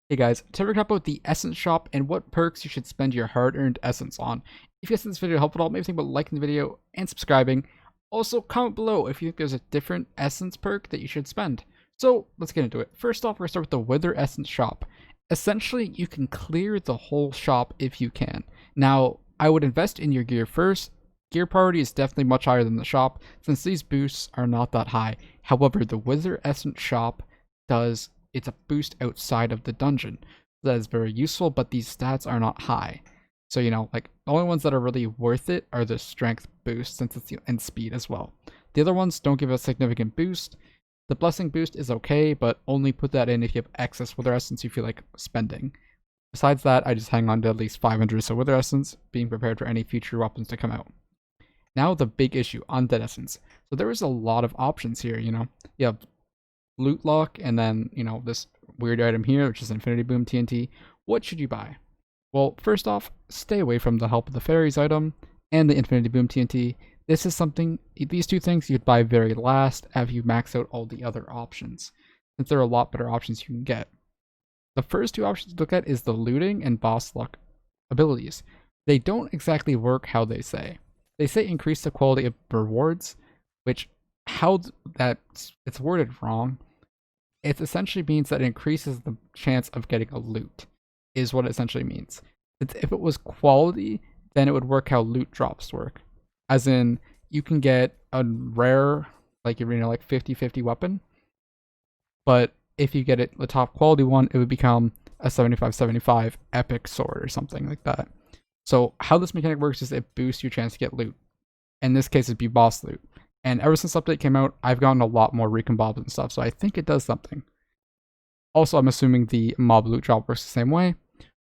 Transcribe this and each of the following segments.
Hey guys, today we're talking about the Essence Shop and what perks you should spend your hard-earned Essence on. If you guys this video helpful at all, maybe think about liking the video and subscribing. Also, comment below if you think there's a different Essence perk that you should spend. So, let's get into it. First off, we're going to start with the Wither Essence Shop. Essentially, you can clear the whole shop if you can. Now, I would invest in your gear first. Gear priority is definitely much higher than the shop, since these boosts are not that high. However, the Wither Essence Shop does it's a boost outside of the dungeon. That is very useful, but these stats are not high. So, like, the only ones that are really worth it are the strength boost, since it's and speed as well. The other ones don't give a significant boost. The blessing boost is okay, but only put that in if you have excess wither essence you feel like spending. Besides that, I just hang on to at least 500 or so wither essence, being prepared for any future weapons to come out. Now the big issue, undead essence. So there is a lot of options here, You have loot lock, and then, this weird item here, which is Infinity Boom TNT. What should you buy? Well, first off, stay away from the Help of the Fairies item and the Infinity Boom TNT. This is something, these two things you'd buy very last after you max out all the other options, since there are a lot better options you can get. The first two options to look at is the looting and boss luck abilities. They don't exactly work how they say. They say increase the quality of rewards, which it's worded wrong. It essentially means that it increases the chance of getting a loot, is what it essentially means. If it was quality, then it would work how loot drops work. As in, you can get a rare, like 50-50 weapon, but if you get it the top quality one, it would become a 75-75 epic sword or something like that. So how this mechanic works is it boosts your chance to get loot. In this case, it'd be boss loot. And ever since the update came out, I've gotten a lot more recon bobs and stuff, so I think it does something. Also, I'm assuming the mob loot drop works the same way.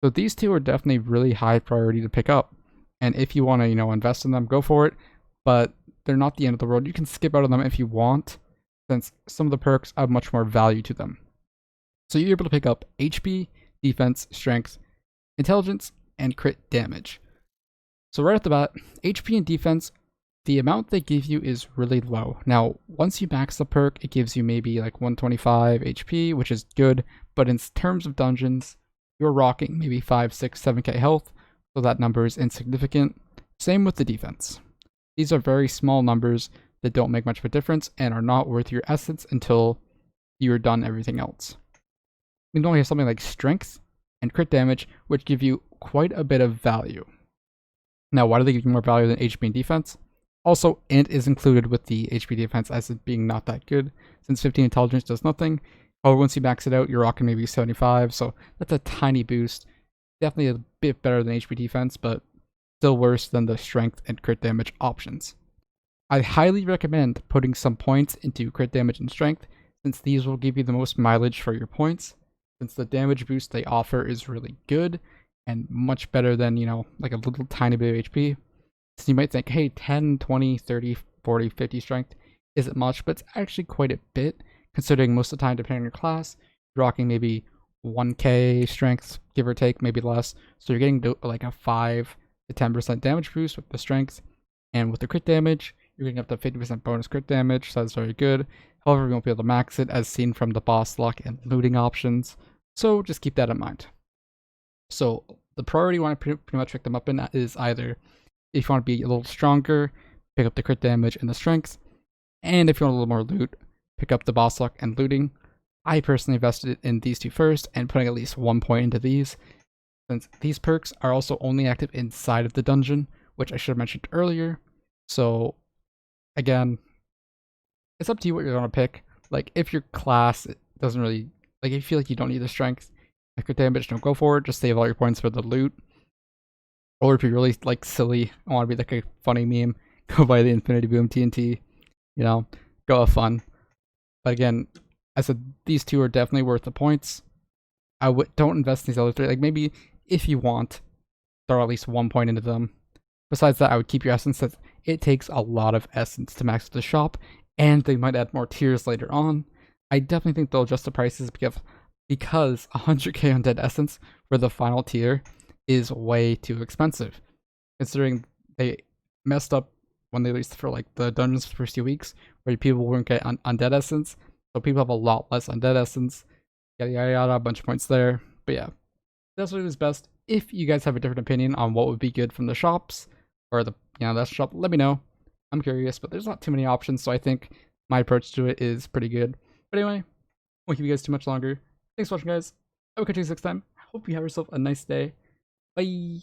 So these two are definitely really high priority to pick up. And if you want to, invest in them, go for it. But they're not the end of the world. You can skip out on them if you want, since some of the perks have much more value to them. So you're able to pick up HP, defense, strength, intelligence, and crit damage. So right off the bat, HP and defense, the amount they give you is really low. Now, once you max the perk, it gives you maybe like 125 HP, which is good, but in terms of dungeons, you're rocking maybe 5, 6, 7k health, so that number is insignificant. Same with the defense. These are very small numbers that don't make much of a difference and are not worth your essence until you're done everything else. We only have something like strength and crit damage, which give you quite a bit of value. Now, why do they give you more value than HP and defense? Also, int is included with the HP defense as it being not that good, since 15 intelligence does nothing. However, once you max it out, you're rocking maybe 75, so that's a tiny boost. Definitely a bit better than HP defense, but still worse than the strength and crit damage options. I highly recommend putting some points into crit damage and strength, since these will give you the most mileage for your points, since the damage boost they offer is really good, and much better than, like a little tiny bit of HP. So you might think, hey, 10, 20, 30, 40, 50 strength isn't much, but it's actually quite a bit, considering most of the time, depending on your class, you're rocking maybe 1k strength, give or take, maybe less. So you're getting like a 5 to 10% damage boost with the strength, and with the crit damage, you're getting up to 50% bonus crit damage, so that's very good. However, you won't be able to max it, as seen from the boss luck and looting options, so just keep that in mind. So the priority you want to pretty much pick them up in is either if you want to be a little stronger, pick up the crit damage and the strength. And if you want a little more loot, pick up the boss luck and looting. I personally invested in these two first and putting at least 1 point into these, since these perks are also only active inside of the dungeon, which I should have mentioned earlier. So again, it's up to you what you're going to pick. Like, if your class doesn't really, like, if you feel like you don't need the strength and crit damage, don't go for it. Just save all your points for the loot. Or if you're really like silly, I want to be like a funny meme, go buy the Infinity Boom TNT, go have fun. But again, I said these two are definitely worth the points. Don't invest in these other three. Like, maybe if you want, throw at least 1 point into them. Besides that, I would keep your essence, since it takes a lot of essence to max the shop, and they might add more tiers later on. I definitely think they'll adjust the prices because 100k undead essence for the final tier is way too expensive, considering they messed up when they released for like the dungeons for the first few weeks, where people weren't getting undead essence, so people have a lot less undead essence, yada yada yada, a bunch of points there. But yeah, that's what is best. If you guys have a different opinion on what would be good from the shops or the that shop, let me know. I'm curious, but there's not too many options, so I think my approach to it is pretty good. But anyway, I won't keep you guys too much longer. Thanks for watching, guys. I will catch you guys next time. I hope you have yourself a nice day. Bye.